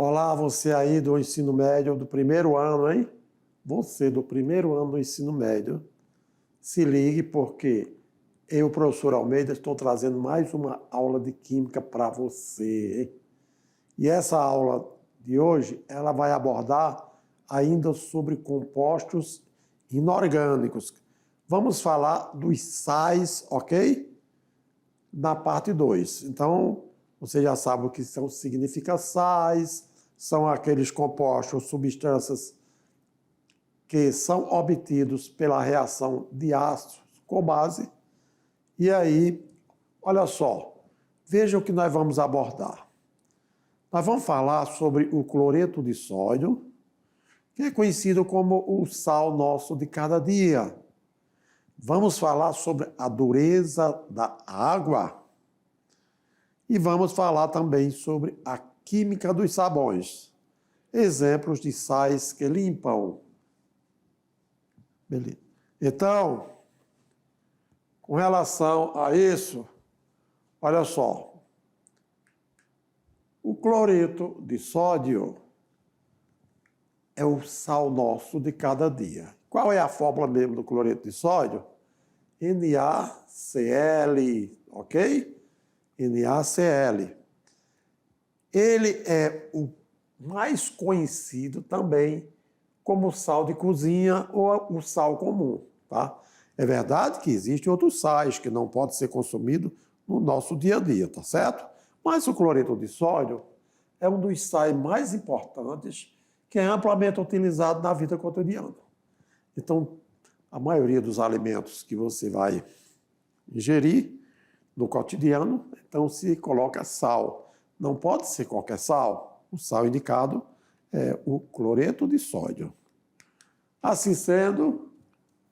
Olá, você aí do ensino médio do primeiro ano, hein? Você do primeiro ano do ensino médio, se ligue porque eu, professor Almeida, estou trazendo mais uma aula de química para você, hein? E essa aula de hoje, ela vai abordar ainda sobre compostos inorgânicos. Vamos falar dos sais, ok? Na parte 2. Então, você já sabe o que significa sais, são aqueles compostos, substâncias que são obtidos pela reação de ácidos com base. E aí, olha só, veja o que nós vamos abordar. Nós vamos falar sobre o cloreto de sódio, que é conhecido como o sal nosso de cada dia. Vamos falar sobre a dureza da água. E vamos falar também sobre a química dos sabões. Exemplos de sais que limpam. Beleza. Então, com relação a isso, olha só. O cloreto de sódio é o sal nosso de cada dia. Qual é a fórmula mesmo do cloreto de sódio? NaCl, ok? NaCl. Ele é o mais conhecido também como sal de cozinha ou o sal comum, tá? É verdade que existem outros sais que não podem ser consumidos no nosso dia a dia, tá certo? Mas o cloreto de sódio é um dos sais mais importantes que é amplamente utilizado na vida cotidiana. Então, a maioria dos alimentos que você vai ingerir no cotidiano, então se coloca sal. Não pode ser qualquer sal. O sal indicado é o cloreto de sódio. Assim sendo,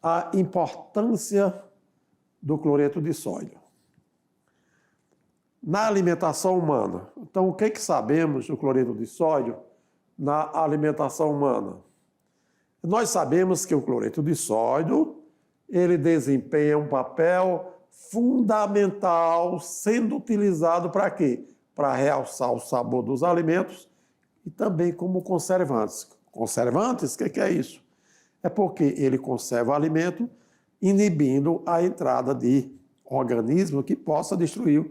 a importância do cloreto de sódio na alimentação humana. Então, o que sabemos do cloreto de sódio na alimentação humana? Nós sabemos que o cloreto de sódio, ele desempenha um papel fundamental, sendo utilizado para quê? Para realçar o sabor dos alimentos e também como conservantes. Conservantes, o que é isso? É porque ele conserva o alimento, inibindo a entrada de organismo que possa destruir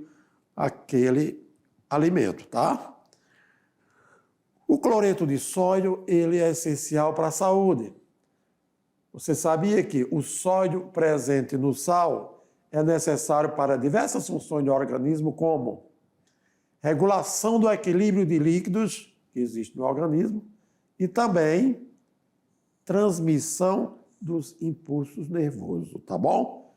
aquele alimento, tá? O cloreto de sódio, ele é essencial para a saúde. Você sabia que o sódio presente no sal é necessário para diversas funções do organismo, como regulação do equilíbrio de líquidos que existe no organismo e também transmissão dos impulsos nervosos, tá bom?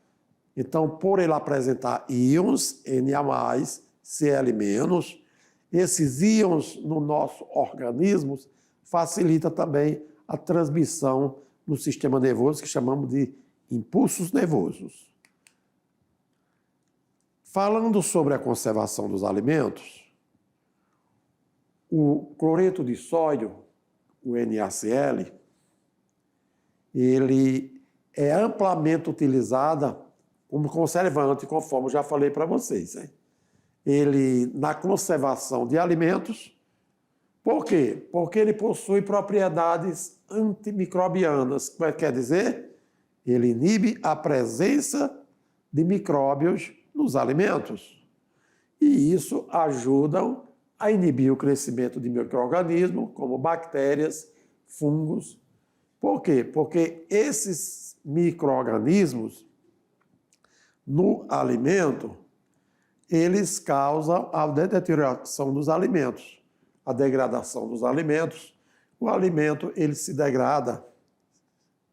Então, por ele apresentar íons, Na+, Cl-, esses íons no nosso organismo facilita também a transmissão no sistema nervoso, que chamamos de impulsos nervosos. Falando sobre a conservação dos alimentos, o cloreto de sódio, o NaCl, ele é amplamente utilizado como conservante, conforme eu já falei para vocês, hein? Ele, na conservação de alimentos, por quê? Porque ele possui propriedades antimicrobianas, quer dizer, ele inibe a presença de micróbios nos alimentos. E isso ajuda a inibir o crescimento de micro-organismos, como bactérias, fungos. Por quê? Porque esses micro-organismos no alimento, eles causam a deterioração dos alimentos, a degradação dos alimentos. O alimento, ele se degrada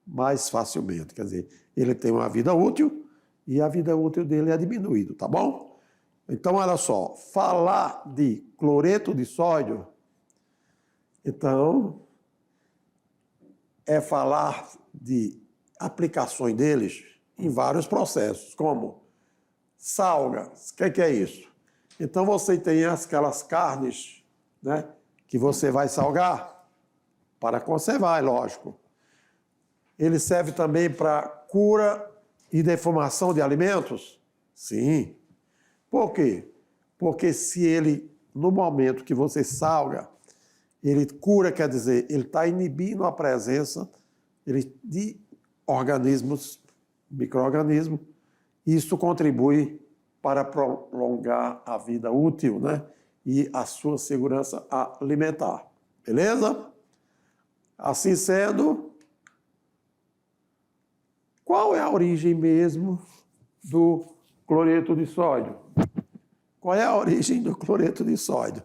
mais facilmente, quer dizer, ele tem uma vida útil e a vida útil dele é diminuída, tá bom? Então, olha só, falar de cloreto de sódio, então, é falar de aplicações deles em vários processos, como salga, o que é isso? Então você tem aquelas carnes, né, que você vai salgar para conservar, é lógico. Ele serve também para cura e defumação de alimentos? Sim. Por quê? Porque se ele, no momento que você salga, Ele cura, quer dizer, ele está inibindo a presença de organismos, micro-organismos. Isso contribui para prolongar a vida útil, né? E a sua segurança alimentar. Beleza? Assim sendo, qual é a origem mesmo do cloreto de sódio? Qual é a origem do cloreto de sódio?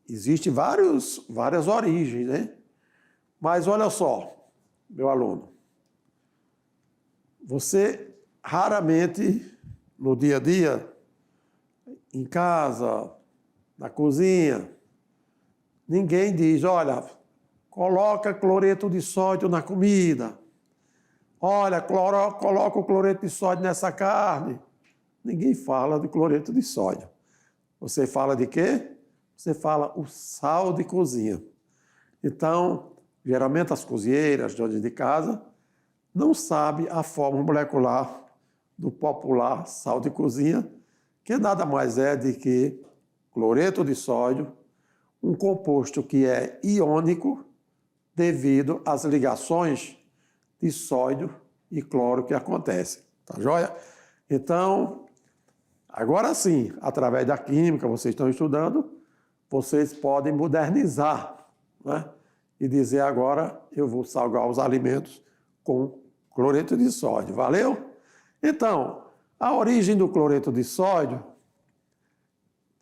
Existem várias origens, né? Mas olha só, meu aluno, você raramente, no dia a dia, em casa, na cozinha, ninguém diz, olha, coloca cloreto de sódio na comida. Olha, coloca o cloreto de sódio nessa carne. Ninguém fala de cloreto de sódio. Você fala de quê? Você fala o sal de cozinha. Então, geralmente as cozinheiras, donas de casa, não sabem a forma molecular do popular sal de cozinha, que nada mais é do que cloreto de sódio, um composto que é iônico devido às ligações de sódio e cloro que acontecem. Tá joia? Então, agora sim, através da química, vocês estão estudando, vocês podem modernizar, né? E dizer agora, eu vou salgar os alimentos com cloreto de sódio. Valeu? Então, a origem do cloreto de sódio,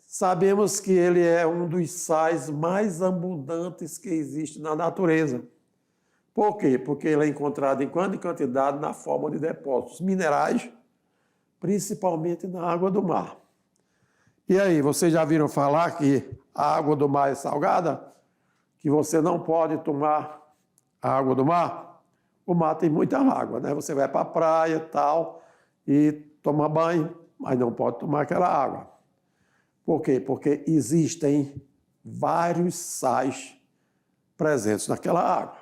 sabemos que ele é um dos sais mais abundantes que existe na natureza. Por quê? Porque ele é encontrado em grande quantidade na forma de depósitos minerais, principalmente na água do mar. E aí, vocês já viram falar que a água do mar é salgada? Que você não pode tomar a água do mar? O mar tem muita água, né? Você vai para a praia e tal, e toma banho, mas não pode tomar aquela água. Por quê? Porque existem vários sais presentes naquela água.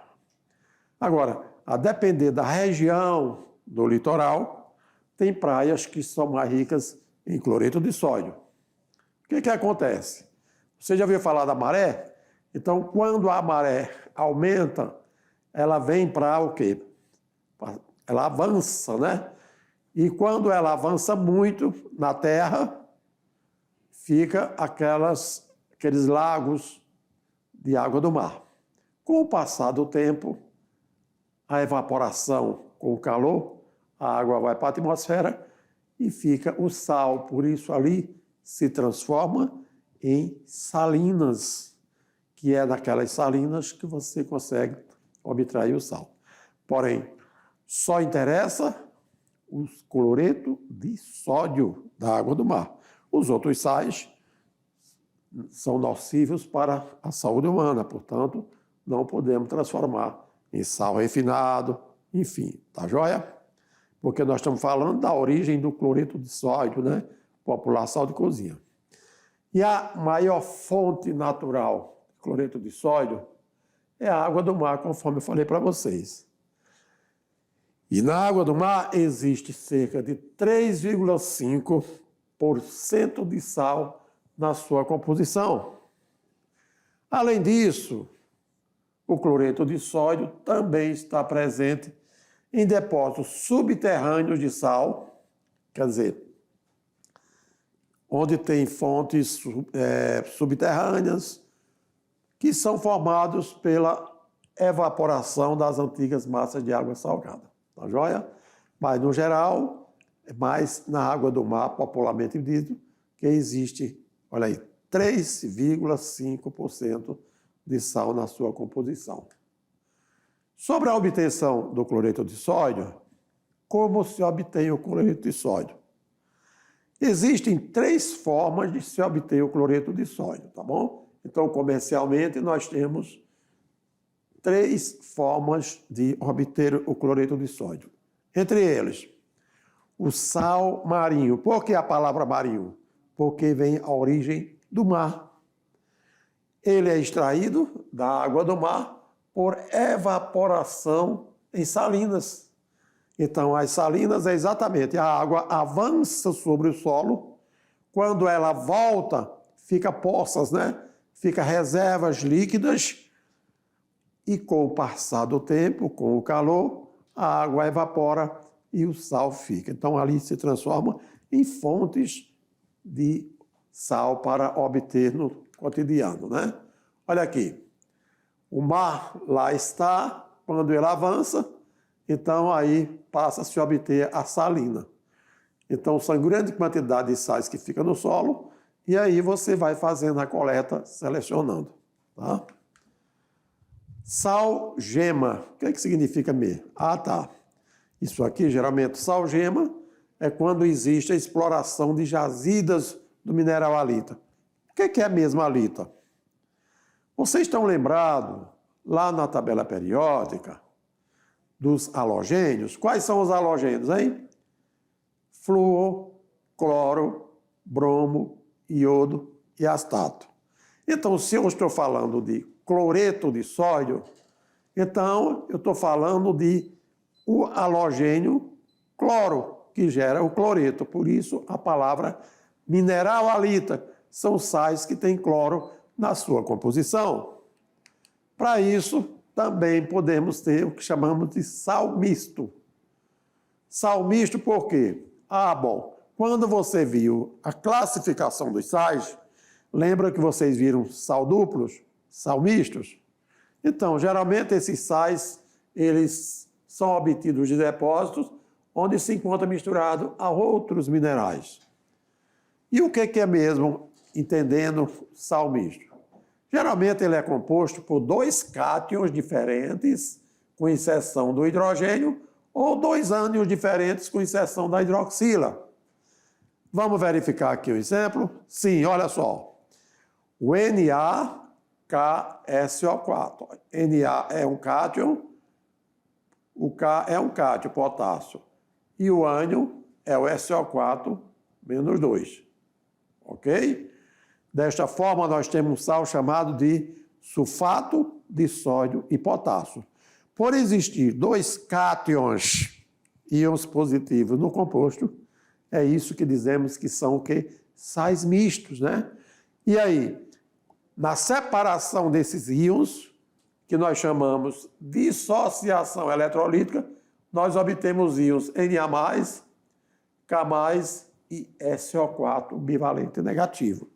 Agora, a depender da região do litoral, tem praias que são mais ricas em cloreto de sódio. O que acontece? Você já ouviu falar da maré? Então, quando a maré aumenta, ela vem para o quê? Ela avança, né? E quando ela avança muito na terra, fica aqueles lagos de água do mar. Com o passar do tempo, a evaporação com o calor, a água vai para a atmosfera e fica o sal. Por isso ali se transforma em salinas, que é daquelas salinas que você consegue obtrair o sal. Porém, só interessa o cloreto de sódio da água do mar. Os outros sais são nocivos para a saúde humana, portanto, não podemos transformar em sal refinado, enfim, tá joia? Porque nós estamos falando da origem do cloreto de sódio, né? Popular sal de cozinha. E a maior fonte natural de cloreto de sódio é a água do mar, conforme eu falei para vocês. E na água do mar existe cerca de 3,5% de sal na sua composição. Além disso, o cloreto de sódio também está presente em depósitos subterrâneos de sal, quer dizer, onde tem fontes subterrâneas que são formados pela evaporação das antigas massas de água salgada. Tá joia? Mas, no geral, é mais na água do mar, popularmente dito, que existe, olha aí, 3,5% de sal na sua composição. Sobre a obtenção do cloreto de sódio, como se obtém o cloreto de sódio? Existem 3 formas de se obter o cloreto de sódio, tá bom? Então, comercialmente, nós temos 3 formas de obter o cloreto de sódio. Entre eles, o sal marinho. Por que a palavra marinho? Porque vem a origem do mar. Ele é extraído da água do mar por evaporação em salinas. Então, as salinas é exatamente a água avança sobre o solo, quando ela volta, fica poças, né? fica reservas líquidas e com o passar do tempo, com o calor, a água evapora e o sal fica. Então ali se transforma em fontes de sal para obter no cotidiano, né? Olha aqui, o mar lá está, quando ele avança, então aí passa a se obter a salina. Então são grande quantidade de sais que fica no solo e aí você vai fazendo a coleta, selecionando, tá? Salgema, o que é que significa mesmo? Ah, tá. Isso aqui, geralmente, salgema é quando existe a exploração de jazidas do mineral halita. O que é mesmo halita? Vocês estão lembrados, lá na tabela periódica, dos halogênios? Quais são os halogênios, hein? Flúor, cloro, bromo, iodo e astato. Então, se eu estou falando de cloreto de sódio, então eu estou falando de o halogênio cloro, que gera o cloreto. Por isso, a palavra mineral halita são sais que têm cloro na sua composição. Para isso, também podemos ter o que chamamos de sal misto. Sal misto por quê? Ah, bom, quando você viu a classificação dos sais, lembra que vocês viram sal duplos, sal mistos? Então, geralmente esses sais, eles são obtidos de depósitos onde se encontra misturado a outros minerais. E o que é mesmo, entendendo sal misto? Geralmente ele é composto por dois cátions diferentes, com exceção do hidrogênio, ou dois ânions diferentes, com exceção da hidroxila. Vamos verificar aqui o exemplo? Sim, olha só. O NaKSO4. Na é um cátion, o K é um cátion, potássio. E o ânion é o SO4 menos 2. Ok? Desta forma, nós temos um sal chamado de sulfato de sódio e potássio. Por existir dois cátions, íons positivos no composto, é isso que dizemos que são o quê? Sais mistos, né? E aí, na separação desses íons, que nós chamamos de dissociação eletrolítica, nós obtemos íons Na+, K+, e SO4 bivalente negativo.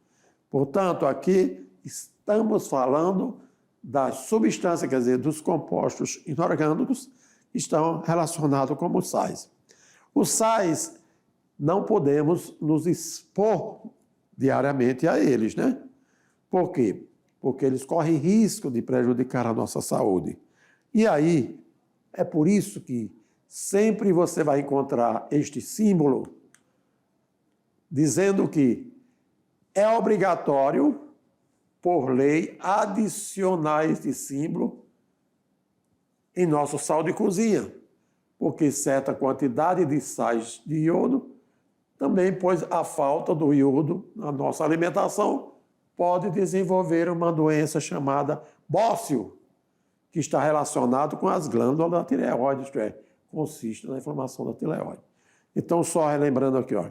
Portanto, aqui estamos falando das substâncias, quer dizer, dos compostos inorgânicos que estão relacionados como sais. Os sais não podemos nos expor diariamente a eles, né? Por quê? Porque eles correm risco de prejudicar a nossa saúde. E aí, é por isso que sempre você vai encontrar este símbolo dizendo que é obrigatório, por lei, adicionar este símbolo em nosso sal de cozinha, porque certa quantidade de sais de iodo também, pois a falta do iodo na nossa alimentação pode desenvolver uma doença chamada bócio, que está relacionado com as glândulas da tireoide, isto é, consiste na inflamação da tireoide. Então, só relembrando aqui, ó,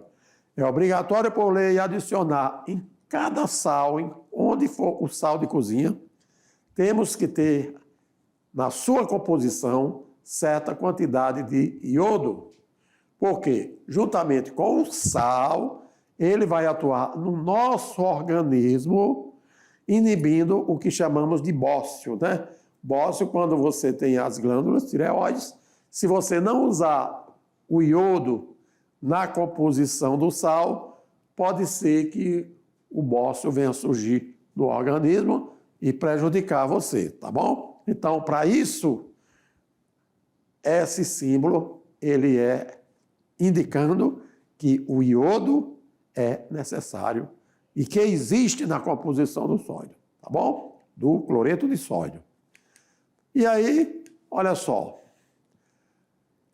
é obrigatório por lei adicionar em cada sal, onde for o sal de cozinha, temos que ter na sua composição certa quantidade de iodo. Porque, juntamente com o sal, ele vai atuar no nosso organismo, inibindo o que chamamos de bócio, né? Bócio, quando você tem as glândulas tireoides, se você não usar o iodo na composição do sal, pode ser que o bócio venha surgir no organismo e prejudicar você, tá bom? Então, para isso, esse símbolo, ele é indicando que o iodo é necessário e que existe na composição do sódio, tá bom? Do cloreto de sódio. E aí, olha só,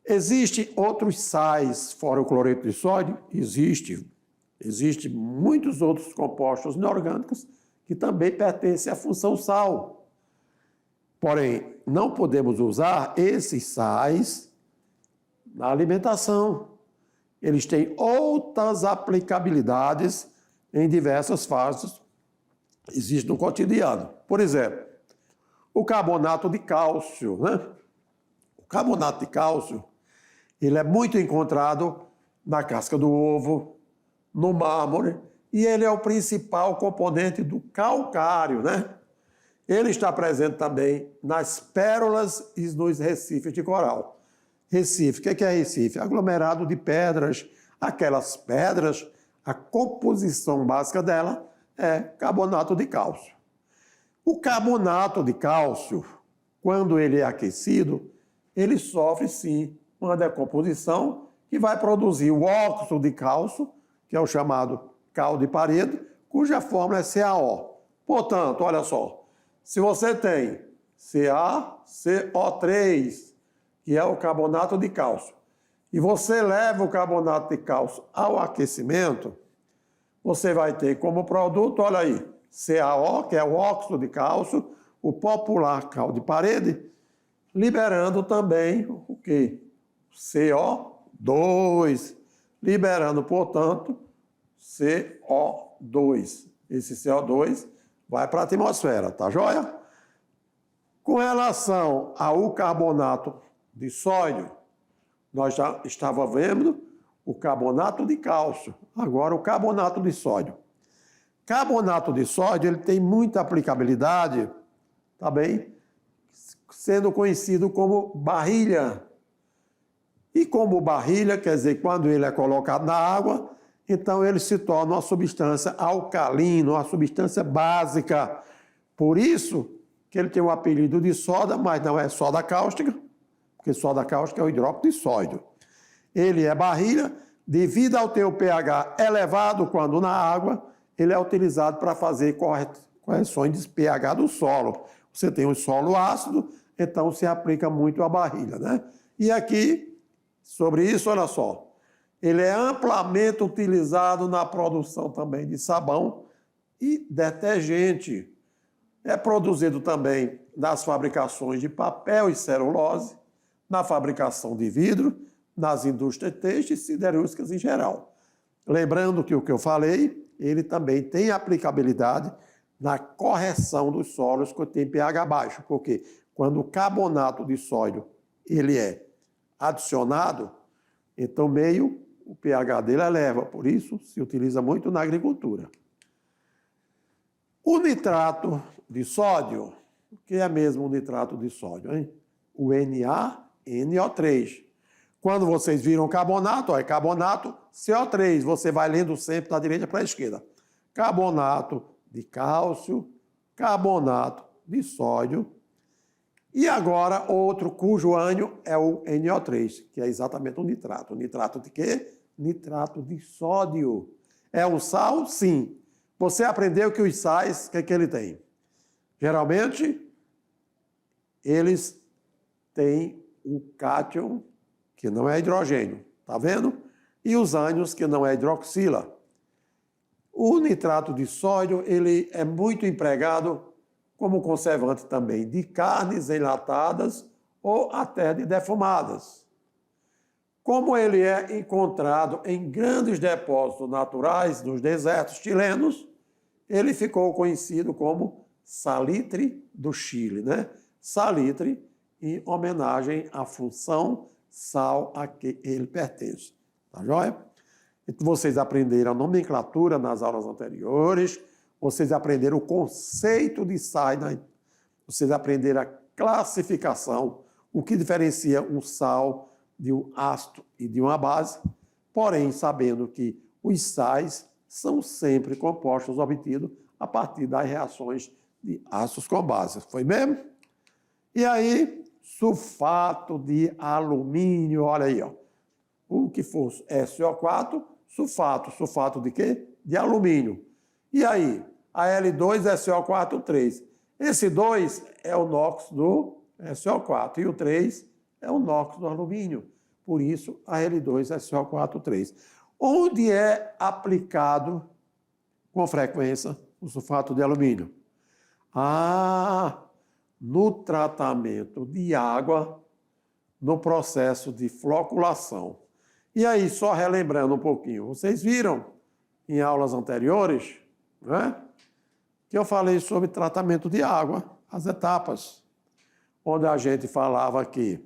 existem outros sais fora o cloreto de sódio? Existem muitos outros compostos inorgânicos que também pertencem à função sal. Porém, não podemos usar esses sais na alimentação. Eles têm outras aplicabilidades em diversas fases existe no cotidiano. Por exemplo, o carbonato de cálcio, né? O carbonato de cálcio, ele é muito encontrado na casca do ovo, no mármore, e ele é o principal componente do calcário, né? Ele está presente também nas pérolas e nos recifes de coral. Recife, o que é Recife? Aglomerado de pedras. Aquelas pedras, a composição básica dela é carbonato de cálcio. O carbonato de cálcio, quando ele é aquecido, ele sofre sim uma decomposição que vai produzir o óxido de cálcio, que é o chamado cal de parede, cuja fórmula é CaO. Portanto, olha só, se você tem CaCO3, que é o carbonato de cálcio, e você leva o carbonato de cálcio ao aquecimento, você vai ter como produto, olha aí, CaO, que é o óxido de cálcio, o popular cal de parede, liberando também o quê? CO2, liberando, portanto, CO2. Esse CO2 vai para a atmosfera, tá joia? Com relação ao carbonato de sódio, nós já estávamos vendo o carbonato de cálcio, agora o carbonato de sódio. Carbonato de sódio ele tem muita aplicabilidade, tá bem? Sendo conhecido como barrilha. E como barrilha, quer dizer, quando ele é colocado na água, então ele se torna uma substância alcalina, uma substância básica. Por isso que ele tem o apelido de soda, mas não é soda cáustica, porque soda cáustica é o hidróxido de sódio. Ele é barrilha, devido ao teu pH elevado quando na água, ele é utilizado para fazer correções de pH do solo. Você tem um solo ácido, então se aplica muito a barrilha, né? E aqui, sobre isso, olha só, ele é amplamente utilizado na produção também de sabão e detergente. É produzido também nas fabricações de papel e celulose, na fabricação de vidro, nas indústrias têxteis e siderúrgicas em geral. Lembrando que o que eu falei, ele também tem aplicabilidade na correção dos solos que tem pH baixo, porque quando o carbonato de sódio ele é adicionado, então meio o pH dele eleva, por isso se utiliza muito na agricultura. O nitrato de sódio, o que é mesmo o nitrato de sódio, hein? O NaNO3. Quando vocês viram carbonato, é carbonato CO3, você vai lendo sempre da direita para a esquerda. Carbonato de cálcio, carbonato de sódio. E agora outro cujo ânion é o NO3, que é exatamente o nitrato. Nitrato de quê? Nitrato de sódio. É um sal? Sim. Você aprendeu que os sais, o que ele tem? Geralmente, eles têm o cátion, que não é hidrogênio, tá vendo? E os ânions, que não é hidroxila. O nitrato de sódio, ele é muito empregado como conservante também de carnes enlatadas ou até de defumadas. Como ele é encontrado em grandes depósitos naturais nos desertos chilenos, ele ficou conhecido como salitre do Chile, né? Salitre em homenagem à função sal a que ele pertence. Tá joia? Então, vocês aprenderam a nomenclatura nas aulas anteriores, vocês aprenderam o conceito de sais, vocês aprenderam a classificação, o que diferencia um sal de um ácido e de uma base, porém sabendo que os sais são sempre compostos obtidos a partir das reações de ácidos com bases. Foi mesmo? E aí, sulfato de alumínio, olha aí, ó. O que for SO4, sulfato. Sulfato de quê? De alumínio. E aí, a L2SO4, 3. Esse 2 é o NOx do SO4 e o 3 é o NOx do alumínio. Por isso, a L2SO4, 3. Onde é aplicado com frequência o sulfato de alumínio? No tratamento de água, no processo de floculação. E aí, só relembrando um pouquinho, vocês viram em aulas anteriores, né, que eu falei sobre tratamento de água, as etapas, onde a gente falava que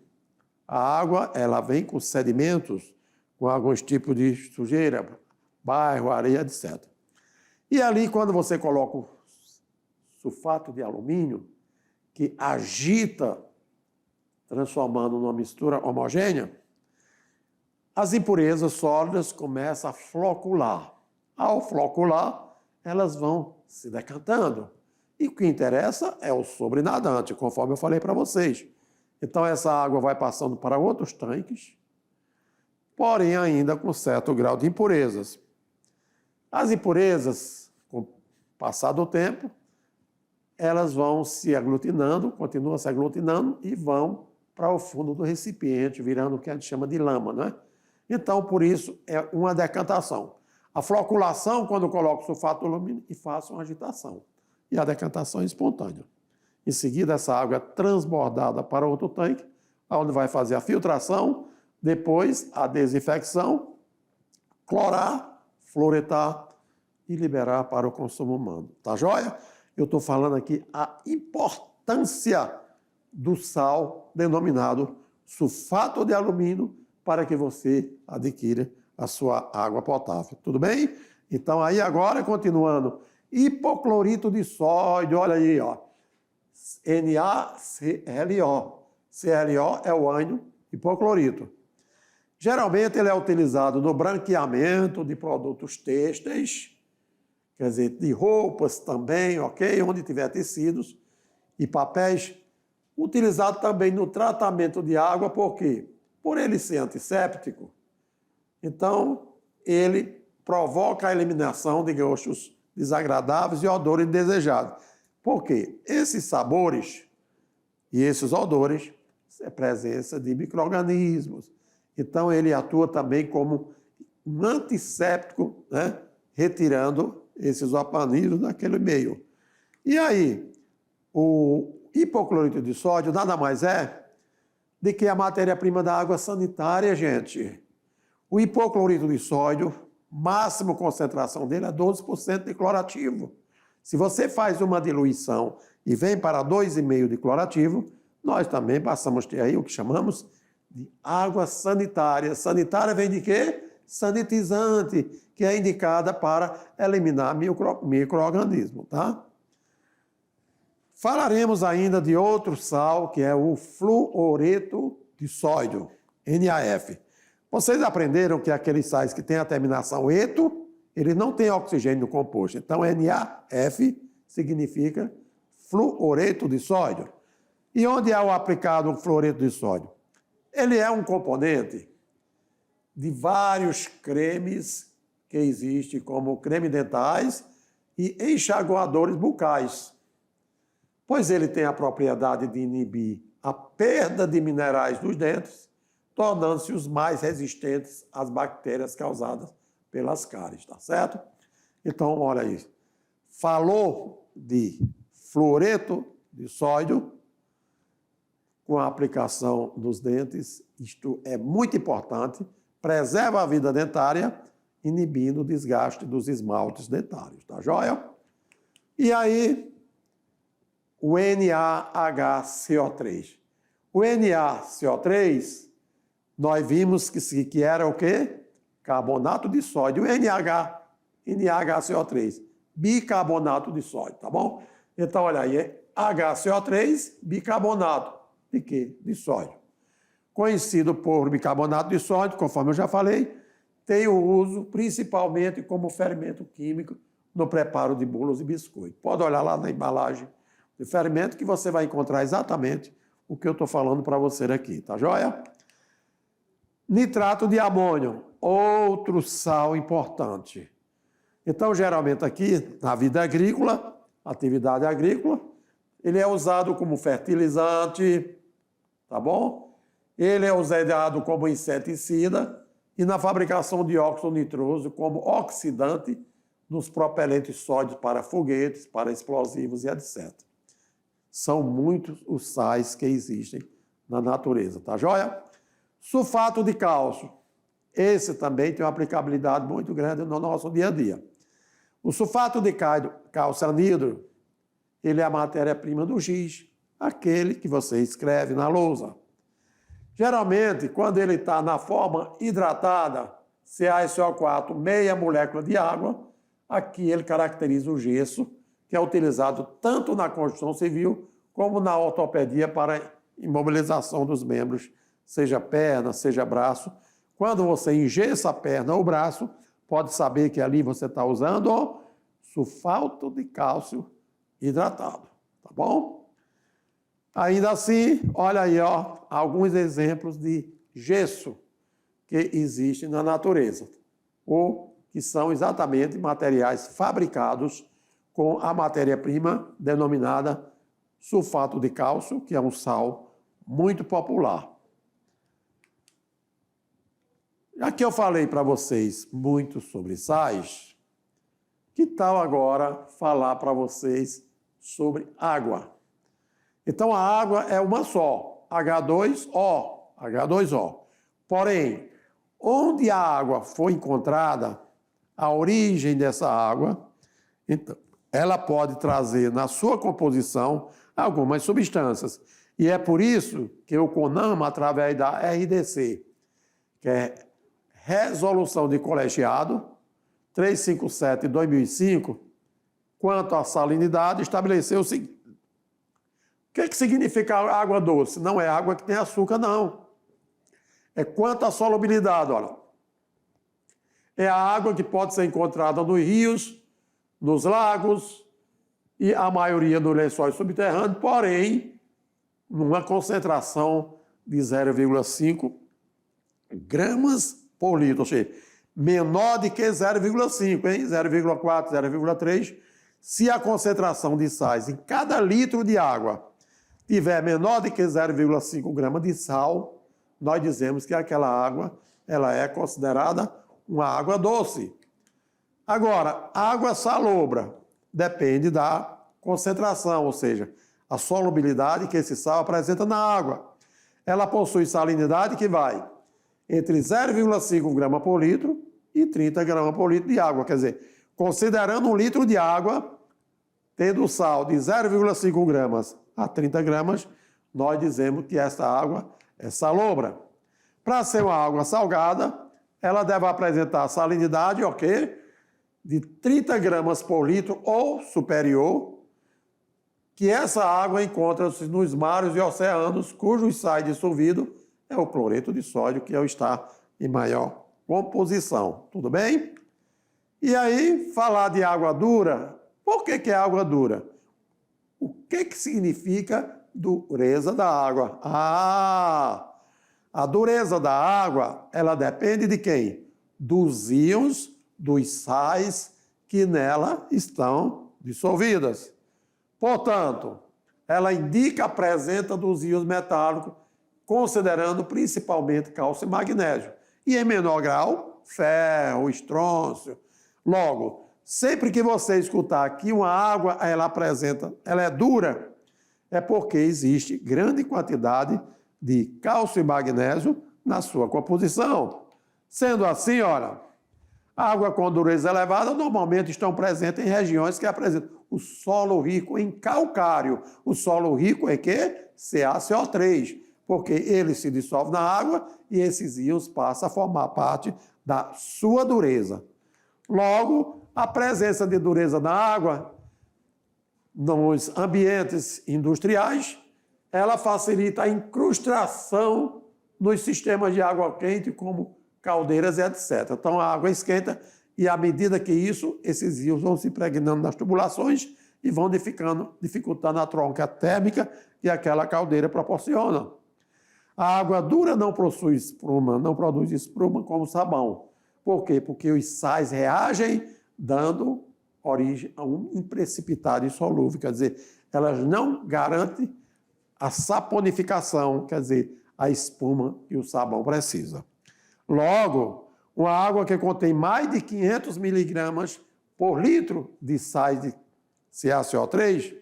a água ela vem com sedimentos, com alguns tipos de sujeira, bairro, areia, etc. E ali, quando você coloca o sulfato de alumínio, que agita, transformando numa mistura homogênea, as impurezas sólidas começam a flocular. Ao flocular, elas vão se decantando. E o que interessa é o sobrenadante, conforme eu falei para vocês. Então, essa água vai passando para outros tanques, porém ainda com certo grau de impurezas. As impurezas, com o passar do tempo, elas vão se aglutinando, continuam se aglutinando e vão para o fundo do recipiente, virando o que a gente chama de lama, né? Então, por isso, é uma decantação. A floculação, quando eu coloco sulfato de alumínio e faço uma agitação. E a decantação é espontânea. Em seguida, essa água é transbordada para outro tanque, onde vai fazer a filtração, depois a desinfecção, clorar, fluoretar e liberar para o consumo humano. Tá joia? Eu estou falando aqui a importância do sal denominado sulfato de alumínio para que você adquira a sua água potável. Tudo bem? Então, aí agora, continuando, hipoclorito de sódio, olha aí, ó. NaClO. ClO é o ânion hipoclorito. Geralmente ele é utilizado no branqueamento de produtos têxteis, quer dizer, de roupas também, ok? Onde tiver tecidos e papéis. Utilizado também no tratamento de água, por quê? Por ele ser antisséptico, então ele provoca a eliminação de gostos desagradáveis e odores indesejados. Por quê? Esses sabores e esses odores é presença de micro-organismos. Então, ele atua também como um antisséptico, né? Retirando esses organismos daquele meio. E aí, o hipoclorito de sódio nada mais é de que a matéria-prima da água sanitária, gente. O hipoclorito de sódio, máxima concentração dele é 12% de clorativo. Se você faz uma diluição e vem para 2,5% de clorativo, nós também passamos a ter aí o que chamamos de água sanitária. Sanitária vem de quê? Sanitizante, que é indicada para eliminar micro-organismos, tá? Falaremos ainda de outro sal, que é o fluoreto de sódio, NaF. Vocês aprenderam que aqueles sais que têm a terminação eto, eles não têm oxigênio no composto. Então, NaF significa fluoreto de sódio. E onde é o aplicado o fluoreto de sódio? Ele é um componente de vários cremes que existem, como creme dentais e enxaguadores bucais. Pois ele tem a propriedade de inibir a perda de minerais dos dentes, tornando-se os mais resistentes às bactérias causadas pelas cáries, tá certo? Então, olha aí, falou de fluoreto de sódio com a aplicação dos dentes, isto é muito importante, preserva a vida dentária, inibindo o desgaste dos esmaltes dentários, tá joia? E aí, o NaHCO3. O NaCO3, nós vimos que era o quê? Carbonato de sódio. O NaHCO3, bicarbonato de sódio, tá bom? Então, olha aí, é HCO3, bicarbonato. De quê? De sódio. Conhecido por bicarbonato de sódio, conforme eu já falei, tem o uso principalmente como fermento químico no preparo de bolos e biscoitos. Pode olhar lá na embalagem de fermento que você vai encontrar exatamente o que eu estou falando para você aqui, tá joia? Nitrato de amônio, outro sal importante. Então, geralmente aqui, na vida agrícola, atividade agrícola, ele é usado como fertilizante, tá bom? Ele é usado como inseticida e na fabricação de óxido nitroso como oxidante nos propelentes sólidos para foguetes, para explosivos e etc. São muitos os sais que existem na natureza, tá joia? Sulfato de cálcio. Esse também tem uma aplicabilidade muito grande no nosso dia a dia. O sulfato de cálcio anidro, ele é a matéria-prima do giz, aquele que você escreve na lousa. Geralmente, quando ele está na forma hidratada, CaSO4, meia molécula de água, aqui ele caracteriza o gesso, que é utilizado tanto na construção civil como na ortopedia para imobilização dos membros, seja perna, seja braço. Quando você engessa a perna ou o braço, pode saber que ali você está usando o sulfato de cálcio hidratado, tá bom? Ainda assim, olha aí, ó, alguns exemplos de gesso que existem na natureza, ou que são exatamente materiais fabricados com a matéria-prima denominada sulfato de cálcio, que é um sal muito popular. Aqui eu falei para vocês muito sobre sais. Que tal agora falar para vocês sobre água? Então a água é uma só, H2O, H2O. Porém, onde a água foi encontrada, a origem dessa água, então, ela pode trazer na sua composição algumas substâncias. E é por isso que o CONAMA, através da RDC, que é Resolução de Colegiado 357 de 2005, quanto à salinidade, estabeleceu o seguinte: o que significa água doce? Não é água que tem açúcar, não. É quanto à solubilidade, olha. É a água que pode ser encontrada nos rios, nos lagos e a maioria dos lençóis subterrâneos, porém, numa concentração de 0,5 gramas por litro, ou seja, menor de que 0,5, hein? 0,4, 0,3. Se a concentração de sais em cada litro de água tiver menor de que 0,5 gramas de sal, nós dizemos que aquela água ela é considerada uma água doce. Agora, a água salobra depende da concentração, ou seja, a solubilidade que esse sal apresenta na água. Ela possui salinidade que vai entre 0,5 gramas por litro e 30 gramas por litro de água. Quer dizer, considerando 1 litro de água, tendo sal de 0,5 gramas a 30 gramas, nós dizemos que essa água é salobra. Para ser uma água salgada, ela deve apresentar salinidade, ok, de 30 gramas por litro ou superior, que essa água encontra-se nos mares e oceanos, cujos sais dissolvidos é o cloreto de sódio, que é o está em maior composição. Tudo bem? E aí, falar de água dura, por que é água dura? O que significa dureza da água? A dureza da água, ela depende de quem? Dos íons, dos sais que nela estão dissolvidas. Portanto, ela indica a presença dos íons metálicos, considerando principalmente cálcio e magnésio. E em menor grau, ferro, estrôncio. Logo, sempre que você escutar que uma água ela é dura, é porque existe grande quantidade de cálcio e magnésio na sua composição. Sendo assim, olha, água com dureza elevada normalmente estão presentes em regiões que apresentam o solo rico em calcário. O solo rico é que? CaCO3, porque ele se dissolve na água e esses íons passam a formar parte da sua dureza. Logo, a presença de dureza na água nos ambientes industriais, ela facilita a incrustação nos sistemas de água quente, como caldeiras e etc. Então, a água esquenta e, à medida que isso, esses íons vão se impregnando nas tubulações e vão dificultando a troca térmica que aquela caldeira proporciona. A água dura não produz espuma como sabão. Por quê? Porque os sais reagem dando origem a um precipitado insolúvel, quer dizer, elas não garantem a saponificação, quer dizer, a espuma que o sabão precisa. Logo, uma água que contém mais de 500 miligramas por litro de sais de CaCO3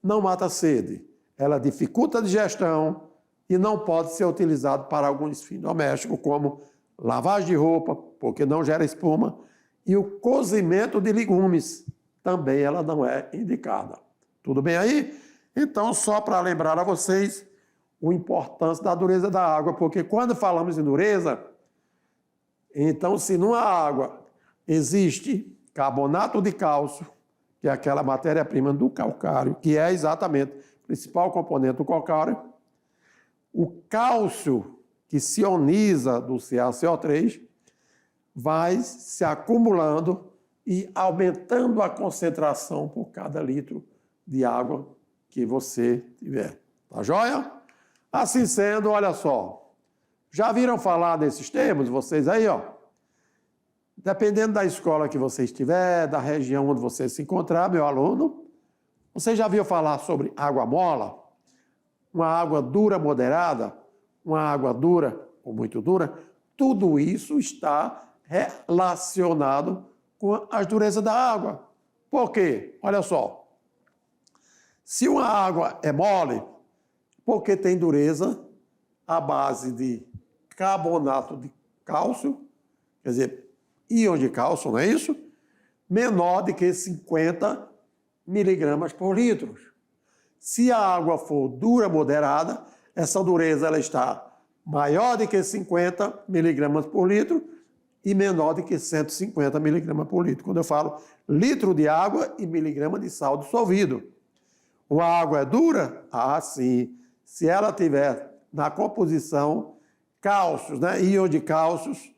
não mata a sede. Ela dificulta a digestão e não pode ser utilizada para alguns fins domésticos, como lavagem de roupa, porque não gera espuma, e o cozimento de legumes, também ela não é indicada. Tudo bem aí? Então, só para lembrar a vocês a importância da dureza da água, porque quando falamos em dureza, então se numa água existe carbonato de cálcio, que é aquela matéria-prima do calcário, que é exatamente o principal componente do calcário, o cálcio que se ioniza do CaCO3 vai se acumulando e aumentando a concentração por cada litro de água que você tiver. Tá joia? Assim sendo, olha só. Já viram falar desses termos, vocês aí, ó? Dependendo da escola que você estiver, da região onde você se encontrar, meu aluno, você já viu falar sobre água mola? Uma água dura moderada? Uma água dura ou muito dura? Tudo isso está relacionado com as durezas da água. Por quê? Olha só. Se uma água é mole, porque tem dureza à base de carbonato de cálcio, quer dizer, íon de cálcio, não é isso? Menor do que 50 miligramas por litro. Se a água for dura moderada, essa dureza ela está maior do que 50 miligramas por litro e menor do que 150 miligramas por litro. Quando eu falo litro de água e miligrama de sal dissolvido. Uma água é dura? Ah, sim. Se ela tiver na composição cálcios, né, íon de cálcios,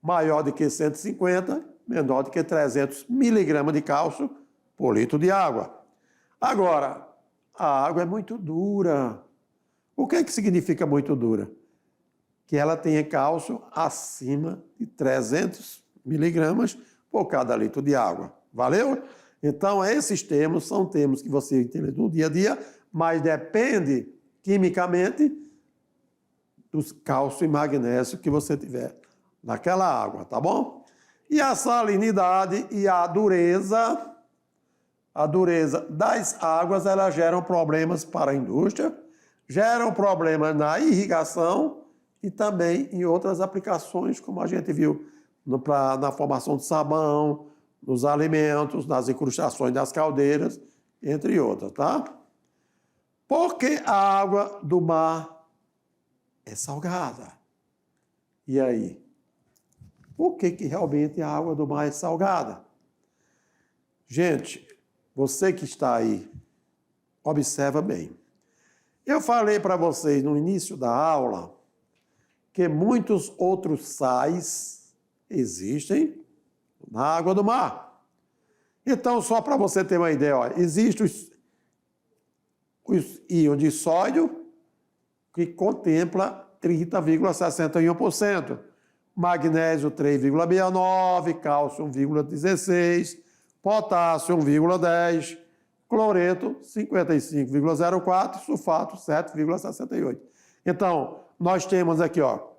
maior do que 150, menor do que 300 miligramas de cálcio por litro de água. Agora, a água é muito dura. O que é que significa muito dura? Que ela tenha cálcio acima de 300 miligramas por cada litro de água. Valeu? Então, esses termos são termos que você entende no dia a dia, mas depende quimicamente dos cálcio e magnésio que você tiver naquela água, tá bom? E a salinidade e a dureza das águas, elas geram problemas para a indústria, geram problemas na irrigação e também em outras aplicações, como a gente viu na formação de sabão, nos alimentos, nas incrustações das caldeiras, entre outras, tá? Porque a água do mar é salgada. E aí? Por que realmente a água do mar é salgada? Gente, você que está aí, observa bem. Eu falei para vocês no início da aula que muitos outros sais existem na água do mar. Então, só para você ter uma ideia, ó, existe os íons de sódio, que contempla 30,61%, magnésio 3,69%, cálcio 1,16%, potássio 1,10%, cloreto 55,04%, sulfato 7,68%. Então, nós temos aqui, ó,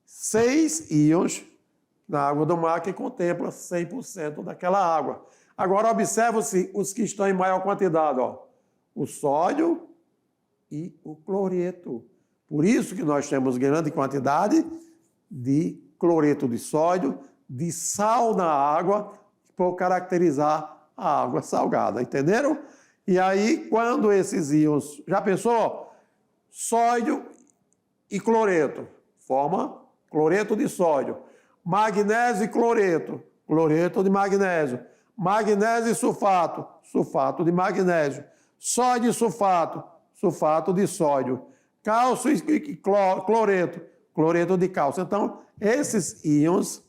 6 íons na água do mar que contempla 100% daquela água. Agora, observe os que estão em maior quantidade, ó, o sódio e o cloreto. Por isso que nós temos grande quantidade de cloreto de sódio, de sal na água, por caracterizar a água salgada, entenderam? E aí, quando esses íons, já pensou? Sódio e cloreto, forma cloreto de sódio. Magnésio e cloreto, cloreto de magnésio. Magnésio e sulfato, sulfato de magnésio. Sódio e sulfato, sulfato de sódio. Cálcio e cloreto, cloreto de cálcio. Então, esses íons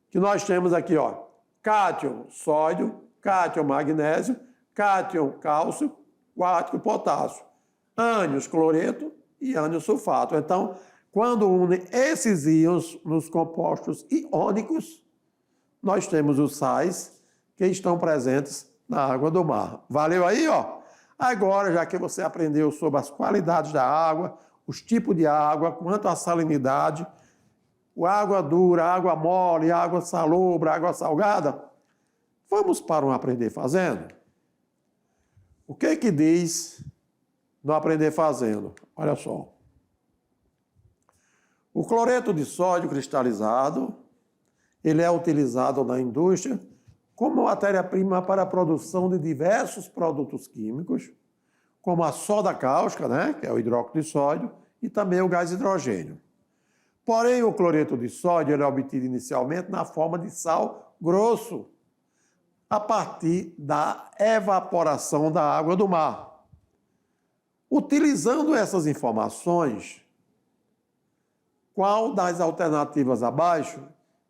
que nós temos aqui, ó, cátion, sódio, cátion, magnésio, cátion, cálcio, cátion, potássio. Ânions, cloreto e ânions, sulfato. Então, quando une esses íons nos compostos iônicos, nós temos os sais que estão presentes na água do mar. Valeu aí, ó? Agora, já que você aprendeu sobre as qualidades da água, os tipos de água, quanto à salinidade, a água dura, a água mole, a água salobra, a água salgada, vamos para um aprender fazendo? O que que diz no aprender fazendo? Olha só. O cloreto de sódio cristalizado, ele é utilizado na indústria como matéria-prima para a produção de diversos produtos químicos, como a soda cáustica, né, que é o hidróxido de sódio, e também o gás hidrogênio. Porém, o cloreto de sódio ele é obtido inicialmente na forma de sal grosso, a partir da evaporação da água do mar. Utilizando essas informações, qual das alternativas abaixo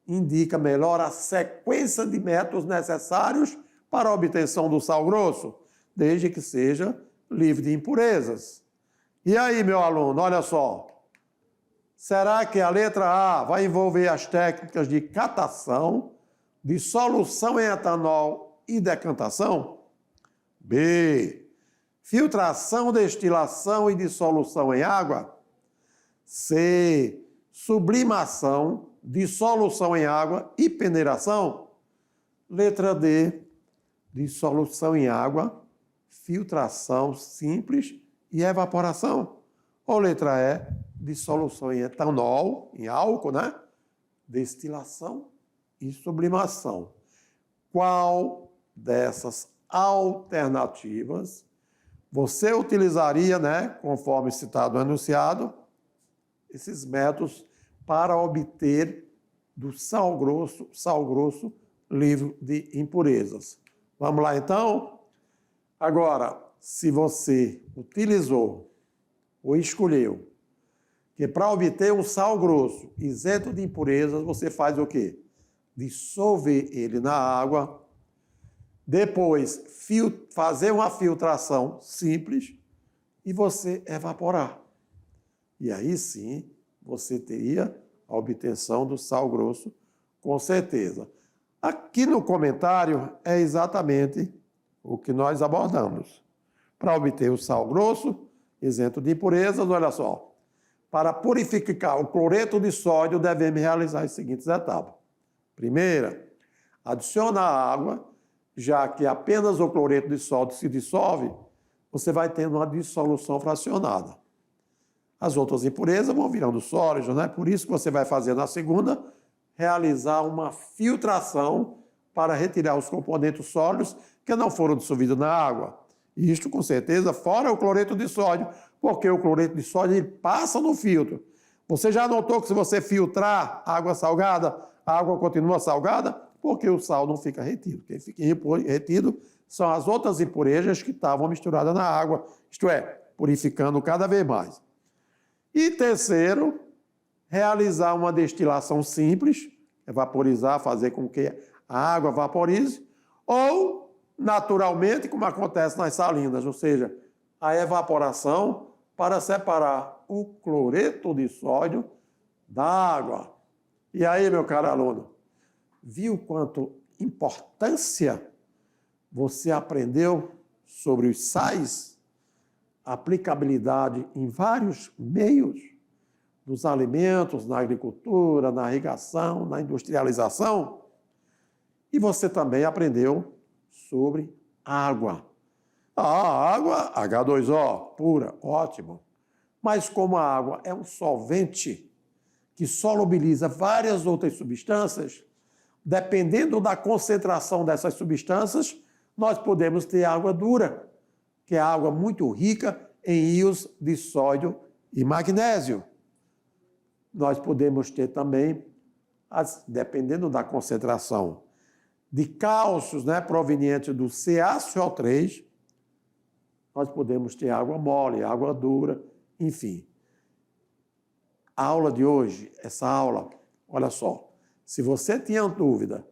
indica melhor a sequência de métodos necessários para a obtenção do sal grosso, desde que seja livre de impurezas? E aí, meu aluno, olha só. Será que a letra A vai envolver as técnicas de catação, de solução em etanol e decantação? B. Filtração, destilação e dissolução em água? C. Sublimação, dissolução em água e peneiração? Letra D. Dissolução em água, filtração simples e evaporação. Ou letra E. Dissolução em etanol, em álcool, né? Destilação e sublimação. Qual dessas alternativas você utilizaria, né, conforme citado no enunciado, esses métodos para obter do sal grosso livre de impurezas? Vamos lá, então? Agora, se você utilizou ou escolheu que para obter um sal grosso isento de impurezas, você faz o quê? Dissolver ele na água, depois fazer uma filtração simples e você evaporar. E aí sim, você teria a obtenção do sal grosso, com certeza. Aqui no comentário é exatamente o que nós abordamos. Para obter o sal grosso, isento de impurezas, olha só. Para purificar o cloreto de sódio, devemos realizar as seguintes etapas. Primeira, adiciona a água, já que apenas o cloreto de sódio se dissolve, você vai tendo uma dissolução fracionada. As outras impurezas vão virando sólidos, né? Por isso que você vai fazer na segunda, realizar uma filtração para retirar os componentes sólidos que não foram dissolvidos na água. Isto, com certeza, fora o cloreto de sódio, porque o cloreto de sódio ele passa no filtro. Você já notou que se você filtrar água salgada, a água continua salgada? Porque o sal não fica retido. Quem fica retido são as outras impurezas que estavam misturadas na água, isto é, purificando cada vez mais. E terceiro, realizar uma destilação simples, vaporizar, fazer com que a água vaporize, ou naturalmente, como acontece nas salinas, ou seja, a evaporação para separar o cloreto de sódio da água. E aí, meu caro aluno, viu quanto importância você aprendeu sobre os sais? Aplicabilidade em vários meios, nos alimentos, na agricultura, na irrigação, na industrialização. E você também aprendeu sobre água. A água, H2O, pura, ótimo. Mas como a água é um solvente que solubiliza várias outras substâncias, dependendo da concentração dessas substâncias, nós podemos ter água dura, que é água muito rica em íons de sódio e magnésio. Nós podemos ter também, dependendo da concentração de cálcios, né, provenientes do CaCO3, nós podemos ter água mole, água dura, enfim. A aula de hoje, essa aula, olha só, se você tinha dúvida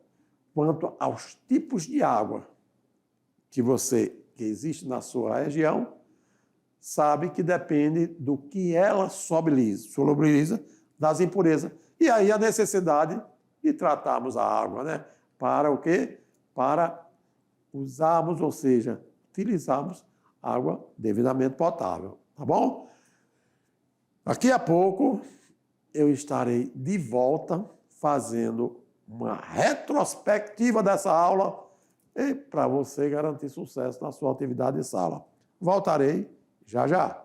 quanto aos tipos de água que existe na sua região, sabe que depende do que ela solubiliza das impurezas. E aí a necessidade de tratarmos a água, né? Para o quê? Para usarmos, ou seja, utilizarmos água devidamente potável, tá bom? Daqui a pouco eu estarei de volta fazendo uma retrospectiva dessa aula para você garantir sucesso na sua atividade de sala. Voltarei já já.